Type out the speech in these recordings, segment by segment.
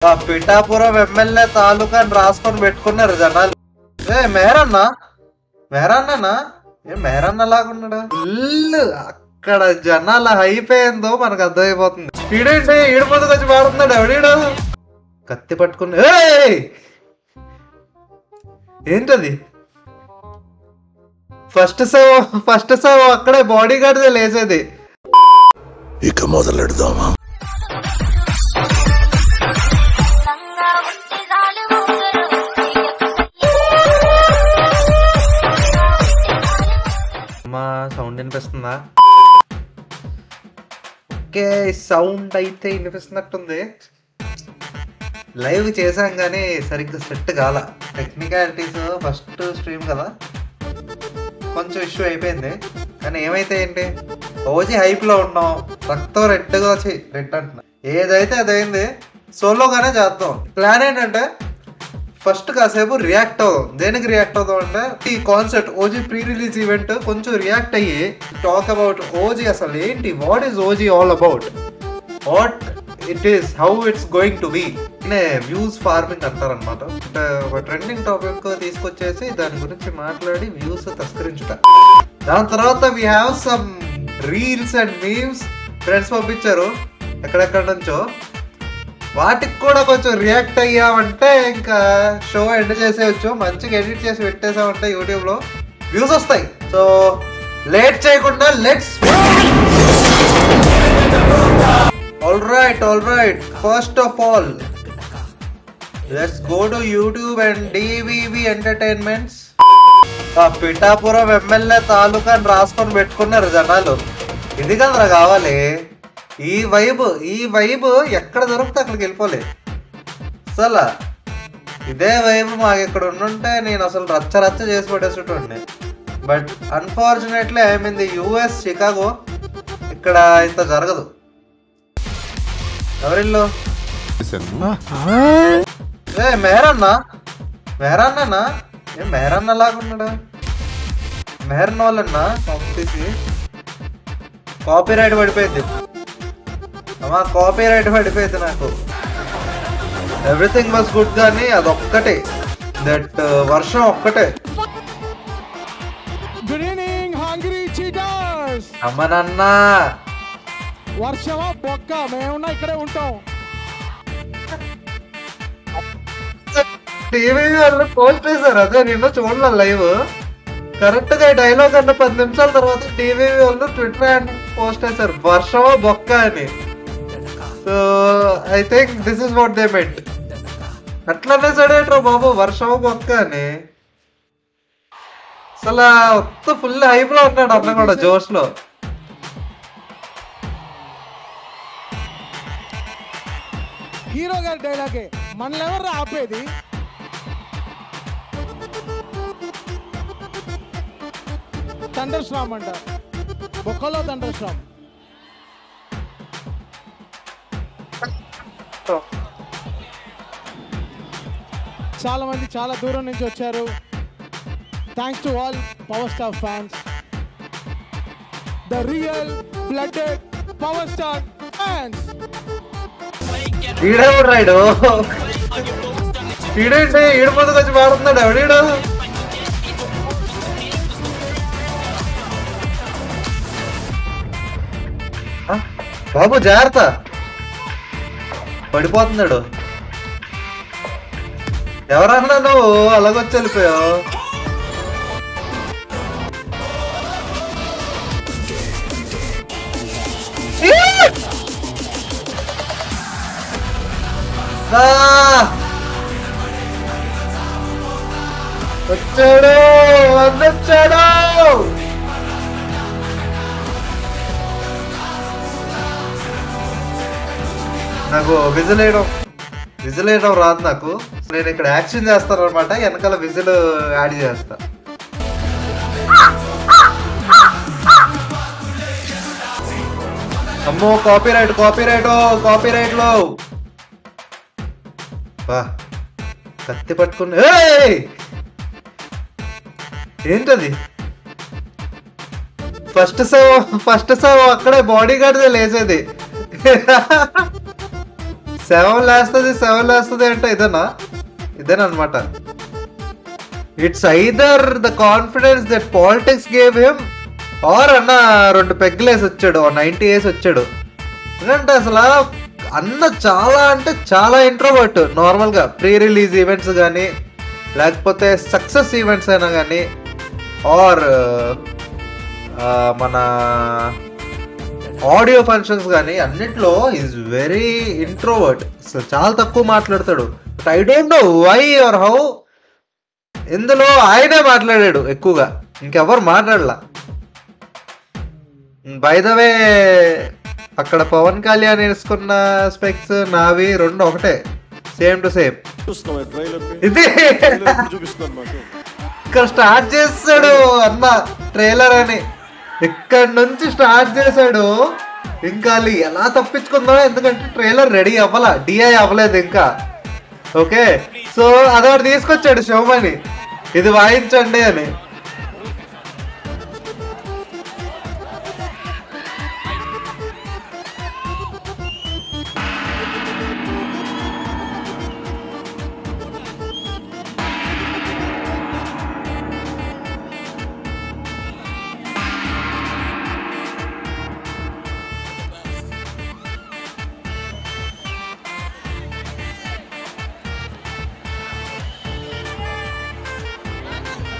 Pithapuram MLA తాలూకాని రాసుకొని పెట్టుకున్నారు జనాలు. మేరన్నా మేరన్నా మేరన్న లాగున్నాడా? ఫుల్ అక్కడ జనాల హైప్ ఏందో మనకు అర్థమైపోతుంది. ఈడేంటి ఈడు ముందుకు వచ్చి పాడుతున్నాడు ఎవడీడు? కత్తి పట్టుకుని ఏంటది? ఫస్ట్ సేవ్ అక్కడే బాడీ గార్డ్ లేచేది. ఇక మొదలెడదామా? సౌండ్ వినిపిస్తుందా? ఓకే, సౌండ్ అయితే వినిపిస్తున్నట్టుంది. లైవ్ చేసాం కానీ సరిగ్గా సెట్ కాల. టెక్నికాలిటీస్ ఫస్ట్ స్ట్రీమ్ కదా, కొంచెం ఇష్యూ అయిపోయింది. కానీ ఏమైతే ఏంటి, ఓజీ హైప్ లో ఉన్నాం. రక్తం రెడ్గా వచ్చి రెడ్ అంటున్నా, ఏదైతే అదైంది. సోలోగానే చేద్దాం. ప్లాన్ ఏంటంటే ఫస్ట్ కాసేపు రియాక్ట్ అవుదాం. దేనికి రియాక్ట్ అవుదాం అంటే ఈ concept OG pre release event కొంచెం రియాక్ట్ అయ్యి టాక్ అబౌట్ ఓజీ. అసలు ఏంటి, what is OG all about, what it is, how it's going to be. Views farming అంటారనమాట. ఒక ట్రెండింగ్ టాపిక్ తీసుకొచ్చేసి దాని గురించి మాట్లాడి వ్యూస్ తస్కరించుట. దాని తర్వాత we have some reels and memes friends పంపించారు ఎక్కడెక్కడ నుంచో. వాటికి కూడా కొంచెం రియాక్ట్ అయ్యామంటే ఇంకా షో ఎండ్ చేసేయచ్చు. మంచిగా ఎడిట్ చేసి పెట్టేసామంటే యూట్యూబ్ లో వ్యూస్ వస్తాయి. సో లేట్ చేయకుండా let's. All right first of all let's go to YouTube and DVV entertainments. Pithapuram MLA తాలూకాని రాసుకొని పెట్టుకున్నారు జనాలు. ఇది కదరా కావాలి. ఈ వైబ్ ఎక్కడ దొరికితే అక్కడికి వెళ్ళిపోలే. అసలు ఇదే వైబ్ మాకు ఇక్కడ ఉండుంటే నేను అసలు రచ్చ చేసి పట్టేసేటండి. But unfortunately I mean the US Chicago, ఇక్కడ ఇంత జరగదు. ఎవరిల్లు మేరన్నా మేరన్న లాగున్నాడా? మెహరన్ వాళ్ళన్నా తీసి కాపీ రైట్ పడిపోయింది. కాపీ రైట్ పడిపోయింది నాకు. ఎవ్రీథింగ్ వాజ్ గుడ్ కానీ అదొక్కటే, దట్ వర్షం ఒక్కటే. Good evening hungry cheaters. అమ్మనన్న వర్షమా బొక్క, మేమున్నా ఇక్కడే ఉంటాం. టీవీ వాళ్ళు పోస్ట్ చేశారు, అదే నిన్న చూడలే లైవ్. కరెక్ట్ గా డైలాగ్ అన్న 10 నిమిషాల తర్వాత టీవీ వాళ్ళు ట్విట్టర్ హ్యాండ్ పోస్ట్ చేశారు, వర్షమా బొక్క అని. So I think this is what they meant. అట్లనే సడేట్రా బాబు, వర్షం బొక్క అని. అసలు ఫుల్ హైప్ లో ఉన్నాడు అన్న కూడా, జోష్ లో. హీరో గారి డైలాగే మనల్ని ఎవరు ఆపేది? థండర్ స్టార్మ్ అంట, బొక్కలో థండర్ స్టార్మ్. చాలా మంది చాలా దూరం నుంచి వచ్చారు. Thanks to all power star fans, the real blooded power star fans. ఈడేవుడు రాయుడు, ఈడేంటి ఈడు ముందుకు వచ్చి పాడుతున్నాడు ఎవడీడు? బాబు జాగ్రత్త, పడిపోతున్నాడు. ఎవరన్నా నువ్వు అలాగొచ్చి వెళ్ళిపోయావు? వచ్చాడు వచ్చాడు. నాకు విజిల్ వేయడం రాదు నాకు. నేను ఇక్కడ యాక్షన్ చేస్తాను అనమాట, వెనకాల విజిల్ యాడ్ చేస్తా. అమ్మో కాపీరైట్ లో కత్తి పట్టుకుని. ఏంటది? ఫస్ట్ సేవ్ అక్కడే బాడీ గార్డ్ లేచేది. సెవెన్ లేస్తుంది అంటే ఇదేనమాట. It's either the confidence that politics gave him or అన్న 2 పెగ్గులేసి వచ్చాడు, 90 వేసి వచ్చాడు. ఎందుకంటే అసలు అన్న చాలా అంటే చాలా ఇంట్రోవర్ట్. నార్మల్గా ప్రీ రిలీజ్ ఈవెంట్స్ కానీ లేకపోతే సక్సెస్ ఈవెంట్స్ అయినా కానీ ఆర్ మన ఆడియో ఫంక్షన్స్ కానీ అన్నిట్లో ఈజ్ వెరీ ఇంట్రోవర్ట్. అసలు చాలా తక్కువ మాట్లాడతాడు. But I don't know why or how ఇందులో ఆయనే మాట్లాడాడు ఎక్కువగా, ఇంకెవరు మాట్లాడలా. బై ద వే అక్కడ పవన్ కళ్యాణ్ వేసుకున్న స్పెక్స్ నావి 2 ఒకటే, సేమ్ టు సేమ్. ఇది ఇక్కడ స్టార్ట్ చేస్తాడు అన్న ట్రైలర్ అని, ఇక్కడ నుంచి స్టార్ట్ చేశాడు. ఇంకా ఎలా తప్పించుకుందో, ఎందుకంటే ట్రైలర్ రెడీ అవ్వాల, డిఐ అవ్వలేదు ఇంకా. ఓకే, సో అదొకటి తీసుకొచ్చాడు శివమణి, ఇది వాయించండి అని.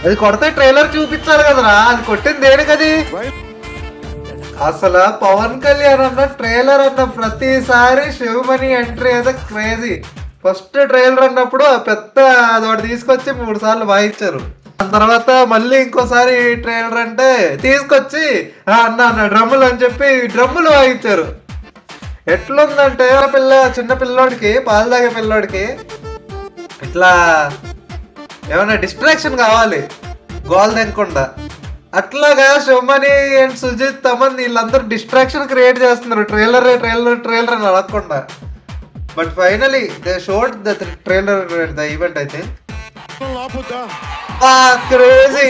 అది కొడితే ట్రైలర్ చూపించాలి కదరా, అది కొట్టింది దేనికది? అసలు పవన్ కళ్యాణ్ అన్న ట్రైలర్ అన్న ప్రతిసారి శివమణి ఎంట్రీ అయితే క్రేజీ. ఫస్ట్ ట్రైలర్ అన్నప్పుడు పెద్ద అదొకటి తీసుకొచ్చి 3 సార్లు వాయించారు. దాని తర్వాత మళ్ళీ ఇంకోసారి ట్రైలర్ అంటే తీసుకొచ్చి అన్న డ్రమ్ములు అని చెప్పి డ్రమ్ములు వాయించారు. ఎట్లుందంటే చిన్న పిల్లోడికి, పాలు తాగే పిల్లోడికి ఇట్లా ఏమైనా డిస్ట్రాక్షన్ కావాలి గోల్ తినకుండా, అట్లాగా శివమణి అండ్ సుజిత్ తమన్ వీళ్ళందరూ డిస్ట్రాక్షన్ క్రియేట్ చేస్తున్నారు ట్రైలర్ అని అడగకుండా. But finally they showed the trailer the event. I think crazy.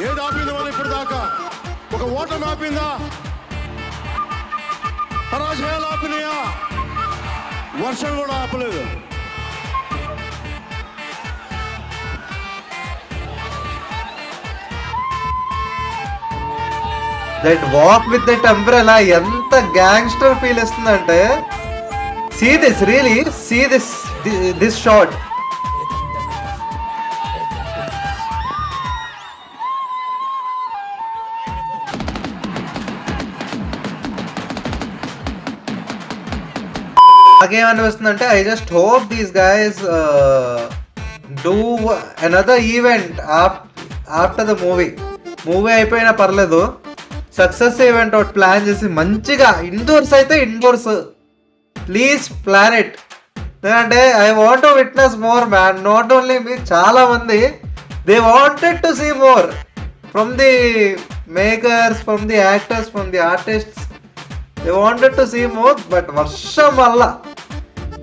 ఏది ఆపింది వాళ్ళు ఇప్పుడు దాకా? ఒక ఓటమి ఆపిందా? పరాజయాలు ఆపినాయా? వర్షం కూడా ఆపలేదు. That walk with that umbrella ఎంత గ్యాంగ్స్టర్ ఫీల్ ఇస్తుందంటే, see this, really see this shot. నాకేమనిపిస్తుందంటే I just hope these guys do another event after the movie అయిపోయినా పర్లేదు, సక్సెస్ ఈవెంట్ ఒకటి ప్లాన్ చేసి మంచిగా ఇండోర్స్ అయితే ఇండోర్స్ ప్లీజ్ ప్లాన్ ఇట్. ఎందుకంటే I want to witness more man, not only me, చాలా మంది they wanted to see more from the makers, from the actors, from the artists. They wanted to see more. But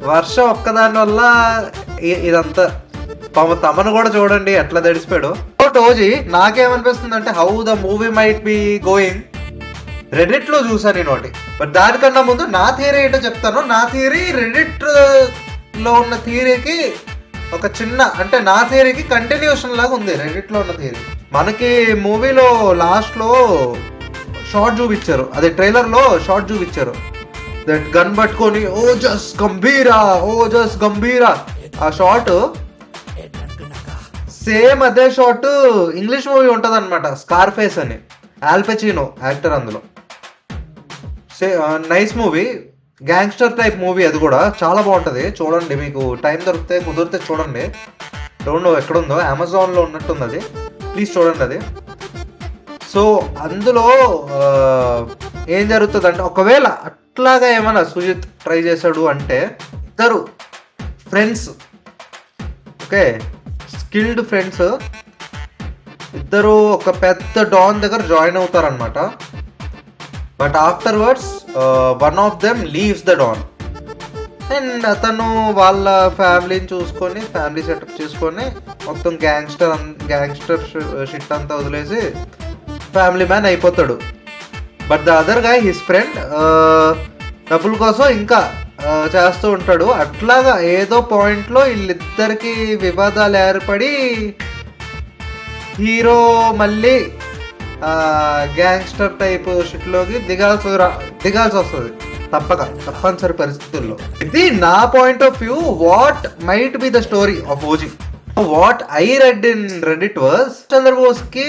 వర్షం ఒక్కదాని వల్ల ఇదంతా. తమను కూడా చూడండి ఎట్లా తడిసిపోయాడు. ఓజీ నాకేమనిపిస్తుంది అంటే how the movie might be going, Reddit లో చూసాను నేను ఒకటి. బట్ దానికన్నా ముందు నా థియరీ ఏంటో చెప్తాను. నా థియరీ రెడిట్ లో ఉన్న థియరీకి ఒక చిన్న, అంటే నా థియరీకి కంటిన్యూషన్ లాగా ఉంది రెడిట్ లో ఉన్న థియరీ. మనకి మూవీలో లాస్ట్ లో షార్ట్ చూపించారు, అదే ట్రైలర్ లో షార్ట్ చూపించారు, దట్ గన్ పట్టుకొని ఓ జస్ గంభీరా ఆ షార్ట్. సేమ్ అదే షార్ట్ ఇంగ్లీష్ మూవీ ఉంటుంది అనమాట, స్కార్ఫేస్ అని, ఆల్ పచినో యాక్టర్ అందులో. Nice movie, gangster type movie, అది కూడా చాలా బాగుంటుంది. చూడండి, మీకు టైం కుదిరితే చూడండి. డోంట్ నో ఎక్కడుందో, అమెజాన్లో ఉన్నట్టుంది అది, ప్లీజ్ చూడండి అది. సో అందులో ఏం జరుగుతుంది అంటే, ఒకవేళ అట్లాగా ఏమైనా సుజిత్ ట్రై చేశాడు అంటే, ఇద్దరు ఫ్రెండ్స్, ఓకే స్కిల్డ్ ఫ్రెండ్స్ ఇద్దరు ఒక పెద్ద డాన్ దగ్గర జాయిన్ అవుతారనమాట. But afterwards one of them leaves the don. And అతను వాళ్ళ ఫ్యామిలీని చూసుకొని ఫ్యామిలీ సెటప్ చేసుకొని మొత్తం గ్యాంగ్స్టర్ షిట్ అంతా వదిలేసి ఫ్యామిలీ మ్యాన్ అయిపోతాడు. But the other guy his friend డబ్బుల కోసం ఇంకా చేస్తూ ఉంటాడు. అట్లాగా ఏదో పాయింట్లో వీళ్ళిద్దరికి వివాదాలు ఏర్పడి హీరో మళ్ళీ గ్యాంగ్స్టర్ టైప్ షిట్లోకి దిగాల్సి వస్తుంది తప్పనిసరి పరిస్థితుల్లో. ఇది నా point of view. What might be the story of OG. What I read in Reddit was Chandrabose కి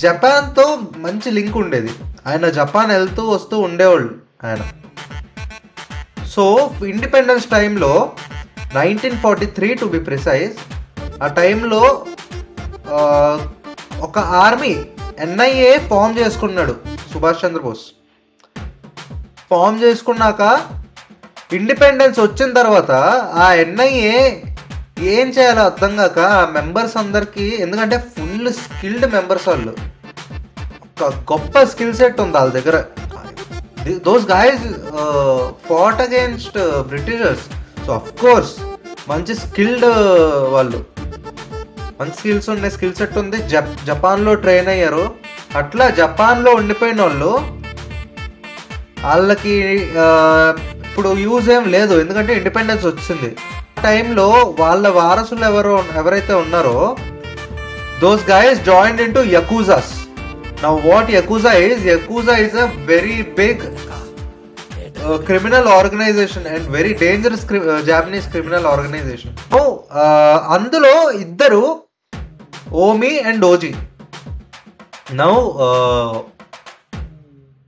జపాన్ తో మంచి లింక్ ఉండేది. ఆయన జపాన్ వెళ్తూ వస్తూ ఉండేవాళ్ళు ఆయన. సో ఇండిపెండెన్స్ టైంలో 1943 టు బి ప్రిసైజ్, ఆ టైంలో ఒక ఆర్మీ NIA ఫామ్ చేసుకున్నాడు సుభాష్ చంద్రబోస్. ఫామ్ చేసుకున్నాక ఇండిపెండెన్స్ వచ్చిన తర్వాత ఆ NIA ఏం చేయాలో అర్థం కాక ఆ మెంబర్స్ అందరికీ, ఎందుకంటే ఫుల్ స్కిల్డ్ మెంబర్స్ వాళ్ళు, ఒక గొప్ప స్కిల్ సెట్ ఉంది వాళ్ళ దగ్గర. Those guys fat against Britishers. So of course మంచి స్కిల్డ్ వాళ్ళు, మంచి స్కిల్స్ ఉండే స్కిల్ సెట్ ఉంది. జపాన్లో ట్రైన్ అయ్యారు. అట్లా జపాన్లో ఉండిపోయిన వాళ్ళు వాళ్ళకి ఇప్పుడు యూజ్ ఏం లేదు, ఎందుకంటే ఇండిపెండెన్స్ వచ్చింది. ఆ టైంలో వాళ్ళ వారసులు ఎవరైతే ఉన్నారో those guys joined into yakuzas. Now what yakuza is a very big criminal organisation and very dangerous Japanese criminal organisation. అందులో ఇద్దరు Omi and OG. Now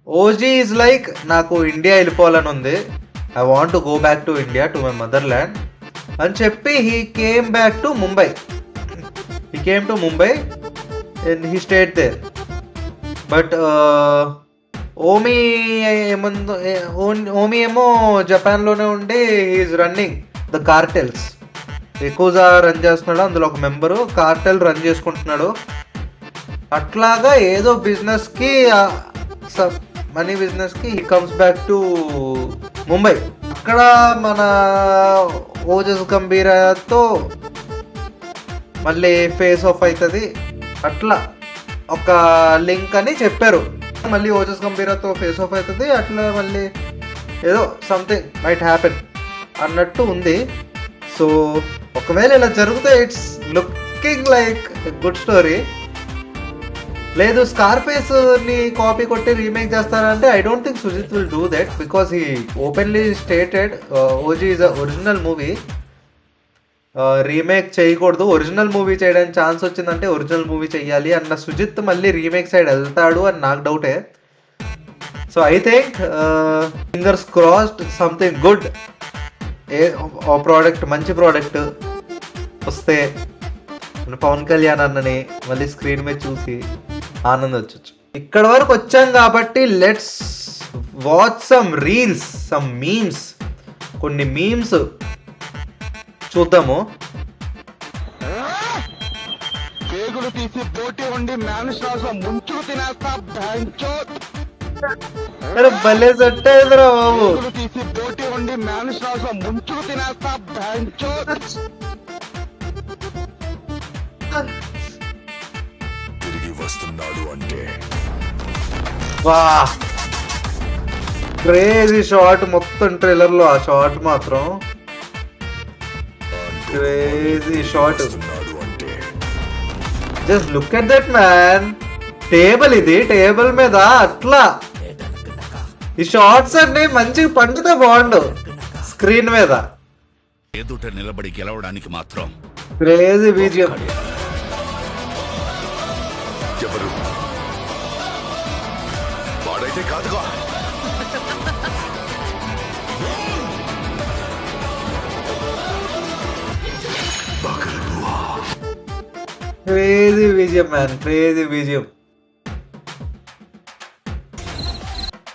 OG is like, నాకు ఇండియా వెళ్ళిపోవాలని ఉంది, I want to go back to India, to my motherland అని చెప్పి he came back to Mumbai. He came to Mumbai and he stayed there. But Omi ఏమో జపాన్లోనే ఉండి he is running the cartels. ఎక్కువగా run చేస్తున్నాడు, అందులో ఒక మెంబరు కార్టెల్ రన్ చేసుకుంటున్నాడు. అట్లాగా ఏదో బిజినెస్కి, మనీ బిజినెస్కి he comes back to Mumbai. అక్కడ మన ఓజస్ గంభీరతో మళ్ళీ ఫేస్ ఆఫ్ అవుతుంది. అట్లా ఒక లింక్ అని చెప్పారు. మళ్ళీ ఓజస్ గంభీరతో ఫేస్ ఆఫ్ అవుతుంది. అట్లా మళ్ళీ ఏదో సంథింగ్ మైట్ హ్యాపెన్ అన్నట్టు ఉంది. సో ఒకవేళ ఇలా జరిగితే it's looking like good story. లేదు స్కార్ఫేస్ ని కాపీ కొట్టి రీమేక్ చేస్తారంటే I don't think Sujeeth will do that, because he openly stated OG is a original movie. Remake చేయకూడదు, ఒరిజినల్ మూవీ చేయడానికి ఛాన్స్ వచ్చిందంటే ఒరిజినల్ మూవీ చెయ్యాలి అన్న సుజిత్ మళ్ళీ రీమేక్ సైడ్ వెళ్తాడు అని నాకు డౌటే. So I think fingers crossed something good, product మంచి ప్రోడక్ట్ వస్తే పవన్ కళ్యాణ్ అన్నని మళ్ళీ స్క్రీన్ మీద చూసి ఆనందించవచ్చు. ఇక్కడ వరకు వచ్చాం కాబట్టి let's watch some reels, some memes. కొన్ని మీమ్స్ చూద్దాము. పేగులు తీసి పోటీ ఉండి మేనస్ట్రాస్ ముంచుకు తినేస్తా. అరే భలే సెట్ అయిందిరా బాబు. పేగులు తీసి పోటీ ఉండి మేనస్ట్రాస్ ముంచుకు తినేస్తా. తిరిగి వస్తున్నాడు అంటే వా క్రేజీ షాట్. మొత్తం ట్రైలర్ లో ఆ షాట్ మాత్రం crazy shot. Just look at that man. Table, ఇది టేబుల్ మీద అట్లా ఈ షార్ట్స్ అన్ని మంచిగా పండితే బాగుండు స్క్రీన్ మీద. ఎదుట నిలబడి గెలవడానికి మాత్రం క్రేజీ బీజిఎం. ఎవరు వాడైతే కాదుగా. Crazy BGM man, crazy BGM.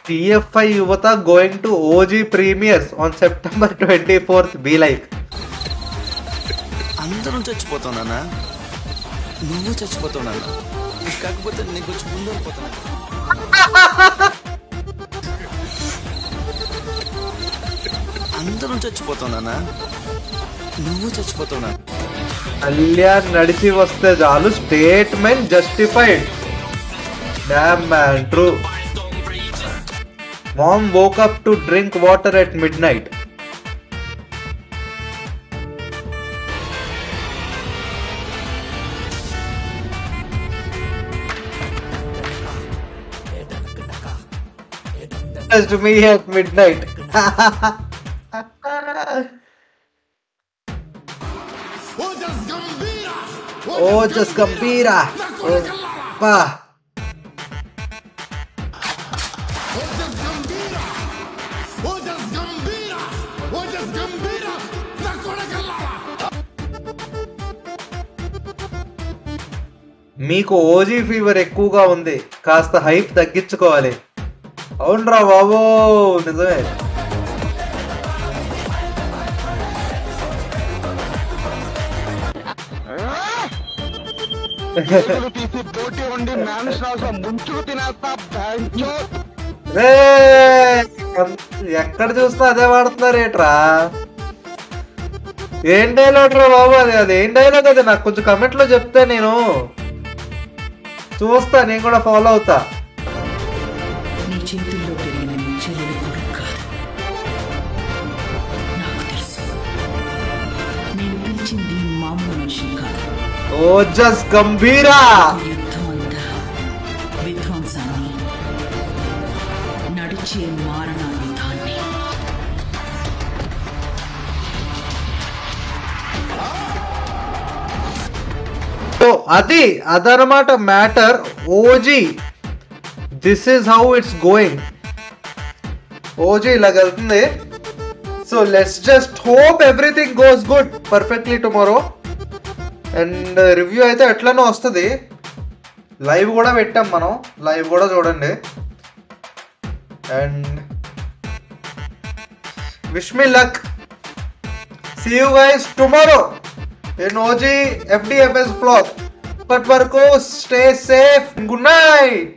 TFI యువత going to OG premieres on September 24th. Be like. అందరం చచ్చిపోతానా, నువ్వు చచ్చిపోతావు నాన్న, కాకపోతే నీకు వచ్చి ముందు వెళ్ళిపోతున్నా. అందరూ చచ్చిపోతావు నాన్న, నువ్వు చచ్చిపోతావు నాన్న. కళ్యాణ్ నడిచి వస్తే చాలు, statement justified. Damn man, true. Mom woke up to drink water at midnight. Just me at midnight. Ojas Gambira. Pa. మీకు ఓజీ ఫీవర్ ఎక్కువగా ఉంది, కాస్త హైప్ తగ్గించుకోవాలి. అవునరా బాబో, నిజమే. పేగులు తీసి పోటీ ఉండి మ్యాన్షన్ హౌస్ లో ముంచుకు తినేస్తా. ఎక్కడ చూసినా అదే వాడుతున్నారు ఏట్రా? ఏం డైలాగ్ రా బాబు అది? అది ఏం డైలాగ్ అది? నాకు కొంచెం కమెంట్ లో చెప్తే నేను చూస్తా, నేను కూడా ఫాలో అవుతా. నీ చేతుల్లో పెరిగిన నీ చెల్లెలు కొడుకు కాదు, నాకు తెలుసు. నేను పిలిచింది మామూలు మనిషి కాదు. ఓజస్ గంభీరా. యుద్ధం అంతా విధ్వంసాన్ని, నడిచే మారణ యుద్ధాన్ని. అదనమాట matter. OG, this is how it's going. OG ఇలాగ వెళ్తుంది. So let's just hope everything goes good perfectly tomorrow. And review అయితే ఎట్లనో వస్తుంది. లైవ్ కూడా పెట్టాం మనం, లైవ్ కూడా చూడండి. And wish me luck. See you guys tomorrow in OG FDFS vlog. But వరకు స్టే సేఫ్. Good night.